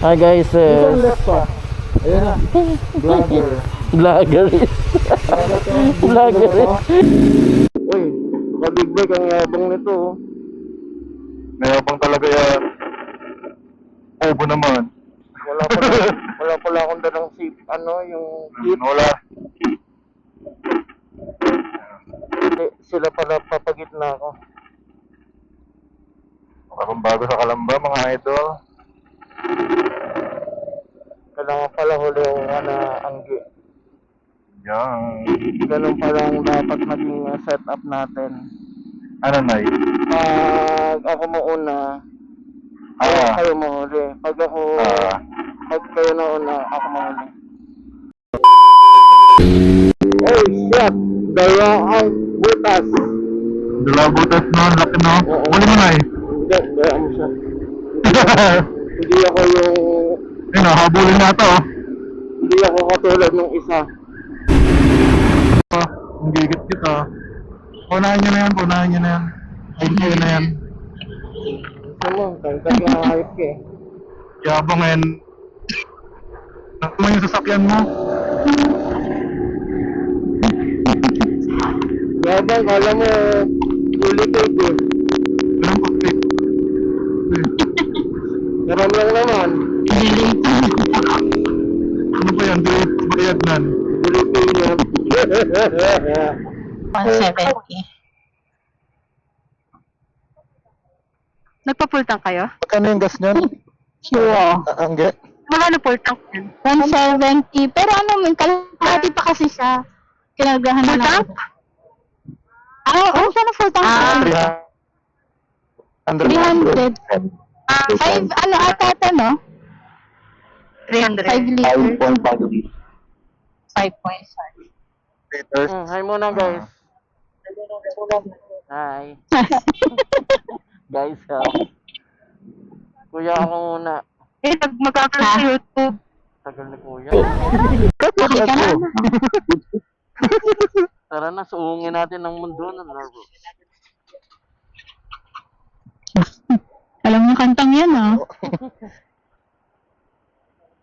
Hi guys, Ayan na. Vlogger. vloggeris. Vloggeris. Uy, kabig bag ang yabang nito. Mayabang talaga yan. Obo naman. Wala pala akong dalang sip. Yung kit. Wala. Sila pala papagitna ako. Parang bago sa Kalamba, mga idol. Kailangan pala huli yung anggi. Yan. Ganun pala ang dapat maging setup natin. Ano, Nay? Pag ako mauna, kayo mahuli. Pag kayo nauna, ako mahuli. Hey, shit! Dalawang butas. Dalawang butas no? Laki no? Huli mo, Nay? Hindi mo siya. Hindi ako yung... habulin na ito. Hindi ako katulad ng isa. Ang gigit kita. Punahin nyo na yan. Ayun kayo na yan. Gusto mo, kagtag yung hype ka eh. Yabang yan. Nakuha yung sasakyan mo. Yabang, kala mo, fully paid eh. Ganun pag-paid. Garam lang naman. Ano ba yan? Bayad nan. Pilipino. 170. Nagpa-full-tank kayo? Magkano yung gas niyan? Sure. Angge? Magkano full-tank yan? 170. Pero kalahati pa kasi siya. Kinagahan na lang. Full-tank? Sana full-tank? 300. 5, ata ito, no? 300. 5 liters. 5.5. Liters. Hi muna guys. Hi. Guys, kuya ako muna. Magkakaroon sa YouTube. Tagal ni kuya. Okay ka na. Tara na, suungin natin ang mundo ng Largo. Alam mo kantang yan,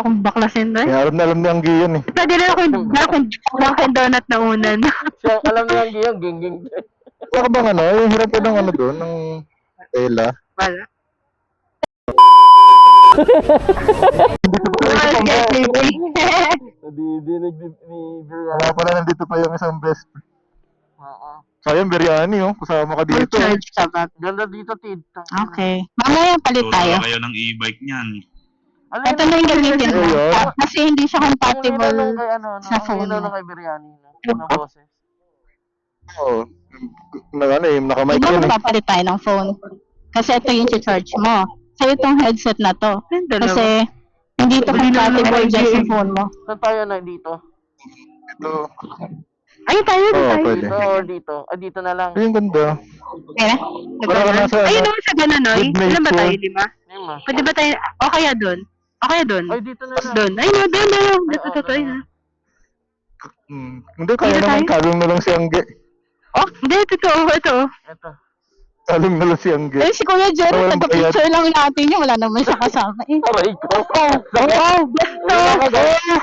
Akong baklasin na. Kaya alam ni Angge yan eh. Pwede rin ako yung donut na unan. Siya, alam niya ang giyang ging. Wala ka bang yung hirap ka ng doon, ng tela? Wala. Didinig ni Brian. Wala pala, nandito pa yung isang best. Oo. Sayang, biryani kasama ka dito. Charge sabat. Ganda dito, Tid. Okay. Mamaya palit tayo. Kayo ng e-bike niyan. Ito na yung gamitin mo. Ayun. Kasi hindi siya compatible sa phone Ang mo. kay Biryani. Ng boses. Oo. Nakamike Hindi yun mo eh. papalit tayo ng phone. Kasi ito yung charge mo. So itong headset na to. Kasi hindi ito compatible dyan sa phone mo. Saan tayo na dito? Ito. Ayun tayo, Pwede. Dito or dito? Dito na lang. Ay, yung ganda. Kaya Wala ka nasa, ayun naman sa ganun, Noy. good Ilan ba nature. tayo, 5? Lima. Pwede ba tayo, o kaya doon? O kaya doon? Ay, dito na lang. Doon. Ayun, doon na lang. Ay, Dito to, ayun. Hindi, kaya Dito naman tayo? kalong na lang si Angge. Oh, hindi, ito. Ito. Kalong na lang si Angge. Eh, si Kuya Jerry, Walang nagka-picture lang natin niya. Wala naman siya kasama eh. Aray ko. Oh, gusto.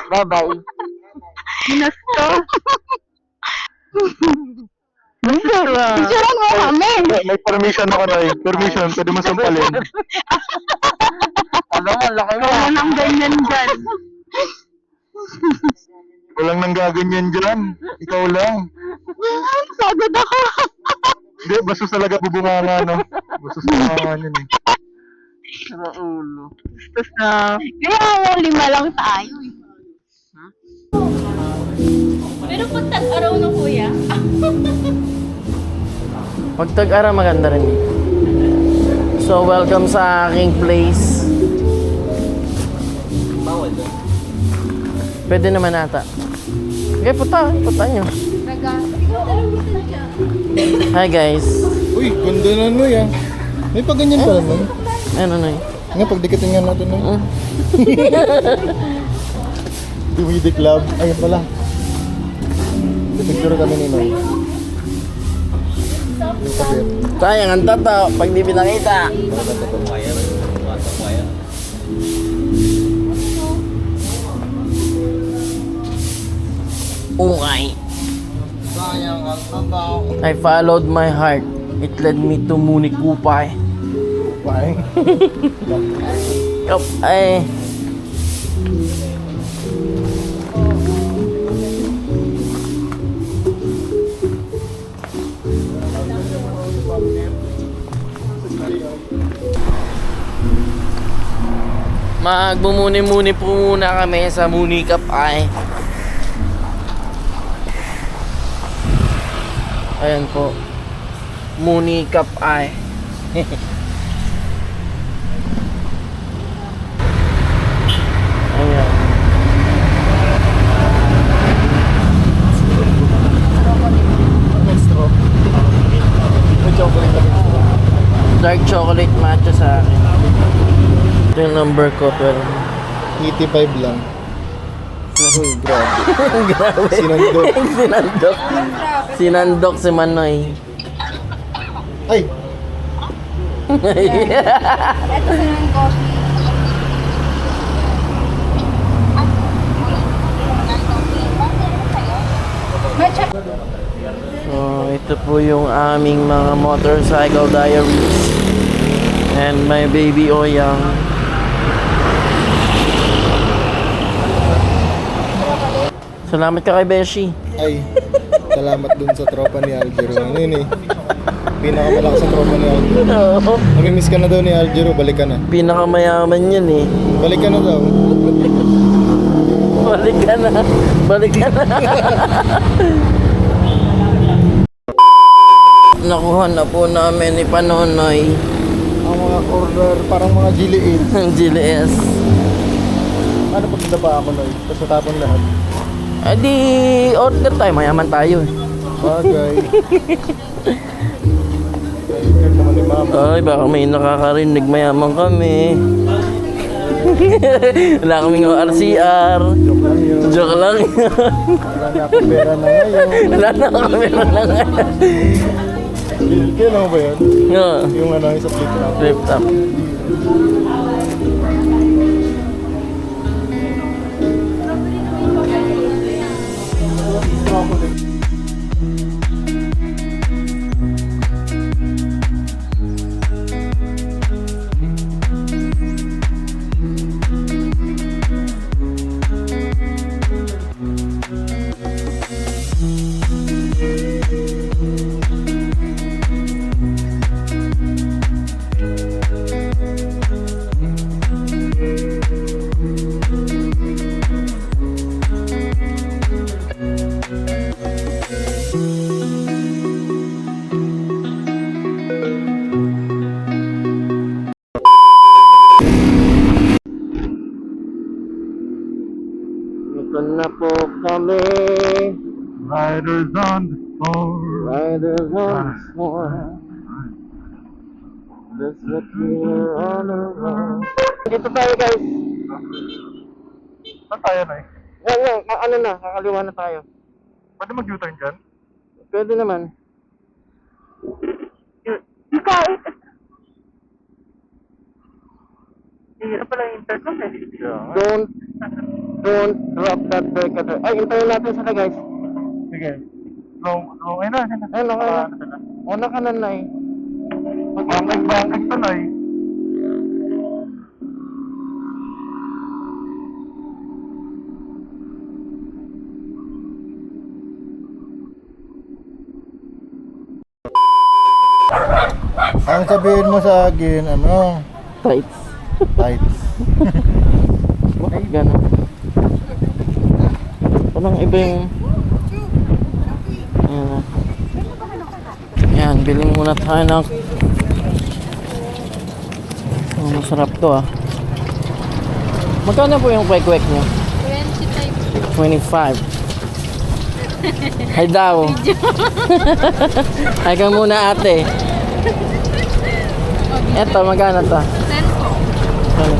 Bye-bye. Ginusto. Picturean mo kami. May permission ako na Permission, pwede mo sampalin. Alam mo, laki mo. Wala nang ganyan dyan. Walang nanggaganyan dyan. Ikaw lang. Pagod ako. Hindi, bastos talaga bubunganga, no? Bastos bubunganga yun eh. Sa ulo. Tapos na. Kaya 5 lang tayo eh. Pero kung tag-araw na kuya, Pag tag-ara, maganda rin dito. So, welcome sa aking place. Pwede naman ata. Okay, punta nyo. Hi guys. Uy, ganda na no yan. May paganyan pala no? Ano na yun? Nga, pagdikitin nga natin no? DVD Club. Ayun pala. Picture kami ni Noy. Sayang ang tato pag di pinakita. Okay. Sayang ang tabaw. I followed my heart. It led me to Muni Kupay. Bye. Yup, ay. Magbumuni-muni po muna kami sa Muni Kupay. Ayan po. Muni Kupay. Ayan. Dark chocolate matcha sa akin. Ito yung number ko, 12. 85 lang. Uy, grabe. Grabe. Sinandok. Sinandok. Sinandok si Manoy. Ay! Ito sa ng coffee. So, ito po yung aming mga motorcycle diaries. And my baby Oyang. Salamat ka kay Beshi. Ay! Salamat dun sa tropa ni Aljero. Ano yun eh? Pinakamalakas sa tropa ni Aljero. Oo. Nag-miss ka na daw ni Aljero, balik ka na. Pinakamayaman yun eh. Balik ka na daw. Balik ka na. Balik ka na. Nakuha na po namin ni Panonoy Ang mga order, parang mga giliin. ng GLS. Ano pag nadapa ako na tapos natapon lahat? Eh di, order tayo. Mayaman tayo eh. Bagay. Balikan naman ni Mama. Ay, baka may nakakarinig. Mayaman kami. Wala kaming RCR. Joke lang yun. Joke lang yun. Wala na akong pera na ngayon. Wala na kami na ngayon. Kailan mo ba yun? Yeah. Yung ano, yung sa flip top. Flip top. Ito na po kami. Riders on the floor. Riders on the floor. That's what we're on around. Dito tayo guys. Saan tayo na eh? Yan, ano na, kakaliwa na tayo. Pwede mag-U-turn dyan? Pwede naman. Hindi pala yung intercom eh. Don't drop that brake at all. Ay, hintayin natin sila guys. Sige. Long, ayun na. Ayun, okay na. Una ka na na eh. Bangkag to na eh. Ang sabihin mo sa akin, ano? Tights. Tights. Bakit gano'n? Parang iba yung... Ayan na. Ayan, biling muna tayo ng... Oh, masarap to ah. Magkano po yung kwek-kwek nyo? 25. Hay daw. Hay ka muna ate. Eto, magkano to?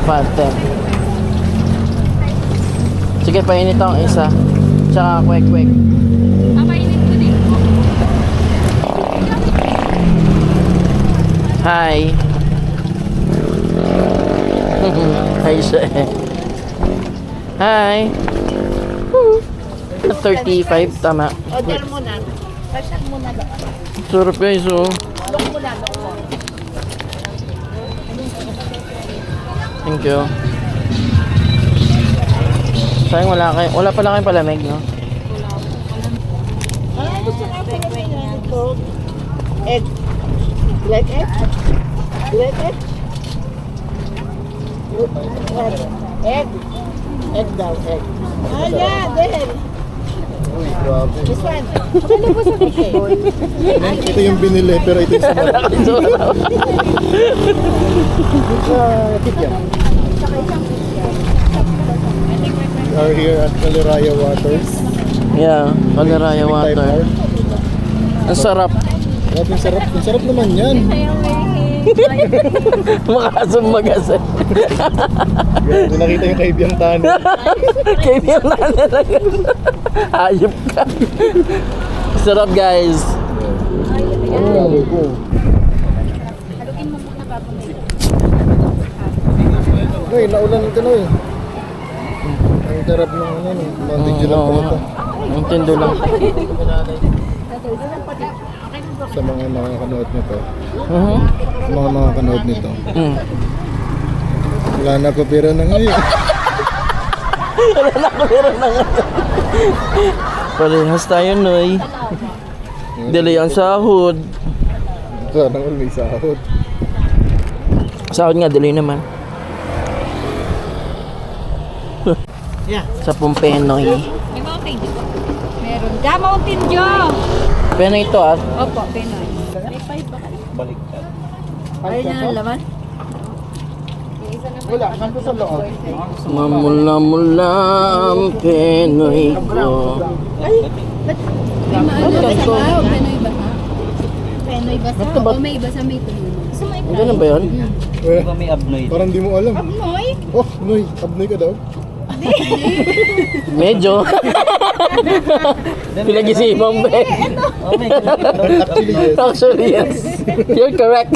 25, 10. Sige, painit ang isa. Tsaka kwek-kwek. Kapainit ko din. Hi. Hi siya eh. Hi. 35, tama. Order mo na. Hashtag mo na doon. Sarap guys, oh. Look mo na, look mo. Thank you. Sayang wala pala kayong palamig, no? Ay, gusto nga pala yan. Egg. Like egg? Like egg? Egg. Egg daw, egg. Ah, yeah, there. Uy, grabe. This one. Ano po sa fish? Ito yung binili, pero ito yung sumarap. We are here at Caliraya Waters. Yeah, Caliraya Type water. R. Ang sarap. Grabe, ang sarap. Ang sarap naman yan. Makasumbagas eh. Grabe, nakita yung kaibiyang tanong. Kaibigan na talaga. Hayop ka. Sarap guys. Ano ko? Noy, naulan ka Noy. Ang sarap ng ano, mantigyo lang pala ito. Ang tindo lang. Sa mga makakanood nito. Mhm. Sa mga makakanood nito. Mm. Wala na ko pera na ngayon. Meron na nga. Parehas tayo, Noy. Dili ang sahod. Sana all may sahod. Sahod nga, dili naman. Sa Pompenoy. May Mountain Dew po. Meron. Mountain Dew! Penoy ito ah. Opo, Pinoy. May 5 ba kayo? Baliktad. Ayun na ang laman. Wala, nandun sa loob. Mamula-mula ang Penoy ko. May maano ba sa Pinoy ba ha? Pinoy ba sa? O may iba sa may tuloy. Sa may Ano ba yun? Parang di mo alam. Pinoy? Oh, Noy, abnoy ka daw. Medyo. Pinag-isipan ba eh? Actually, yes. Actually, yes. You're correct.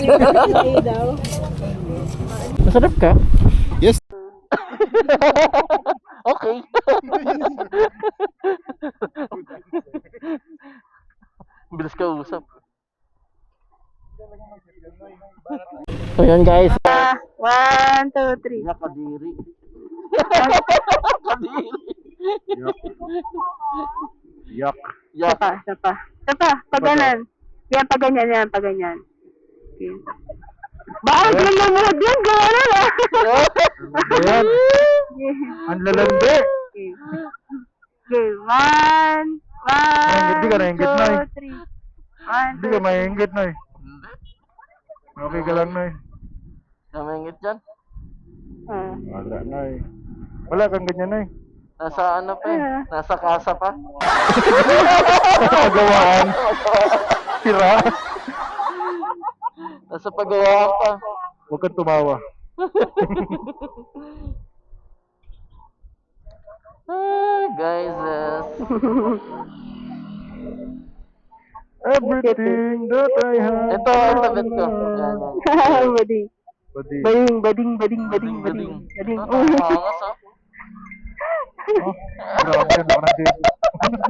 Masarap ka? Yes. Okay. Bilis ka usap. So yun guys. 1, 2, 3. Kadiri. Yak. Yak. Isa pa. Pag ganyan. Yan, pag ganyan, yan, pag ganyan. Okay. Bakit lumumuhod yan? Gano'n ah. Ayan. Ang lalandi. Okay, 1, Hindi ka nainggit, Noy. 2, 3. 1, Hindi ka maingit, Noy. Okay ka lang, Noy. Namingit dyan. Wala, Noy. Wala kang ganyan, Noy. Nasa ano pa eh. Nasa kasa pa. Pagawaan. Sira. Nasa pagawaan pa. Huwag kang tumawa. Guys. Everything that I have. Ito, alphabet ko. Yan, yan. Bading. Bading. Bading. Angas oh. Oh, grabe, nakarang dito.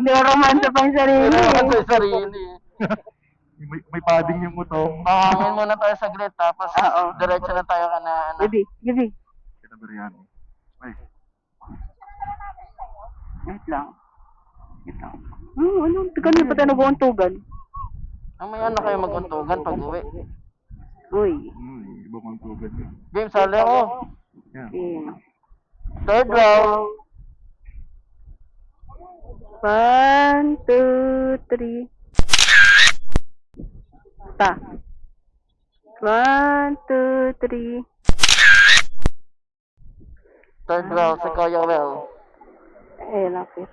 Niromansa pa yung sarili. Kailangan sa sarili. May padding yung utong. Mahangin muna tayo saglit tapos diretso na tayo ka na ano. Gabi. Kita biryani. Ay, Wait lang. Ano? Ganun pa tayo nag-uuntugan. Ang may ano kayo mag-untugan pag uwi. Uy. iba kong tugan yun. Game, sali ako. Yan. Okay. Third round. 1, 2, 3. Ta. 1, 2, 3. Third round, si Kuya Well. Lapit.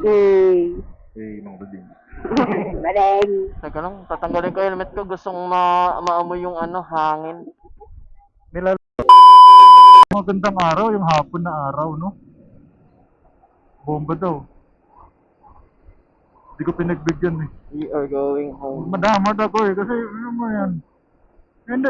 Eh. Nung bading. Bading. Teka lang, tatanggalin ko yung helmet ko. Gustong maamoy yung ano, hangin. Magandang araw, yung hapon na araw, no? Bomba daw. Hindi ko pinagbigyan eh. We are going home. Madamad ako eh, kasi ano mo yan. Hindi,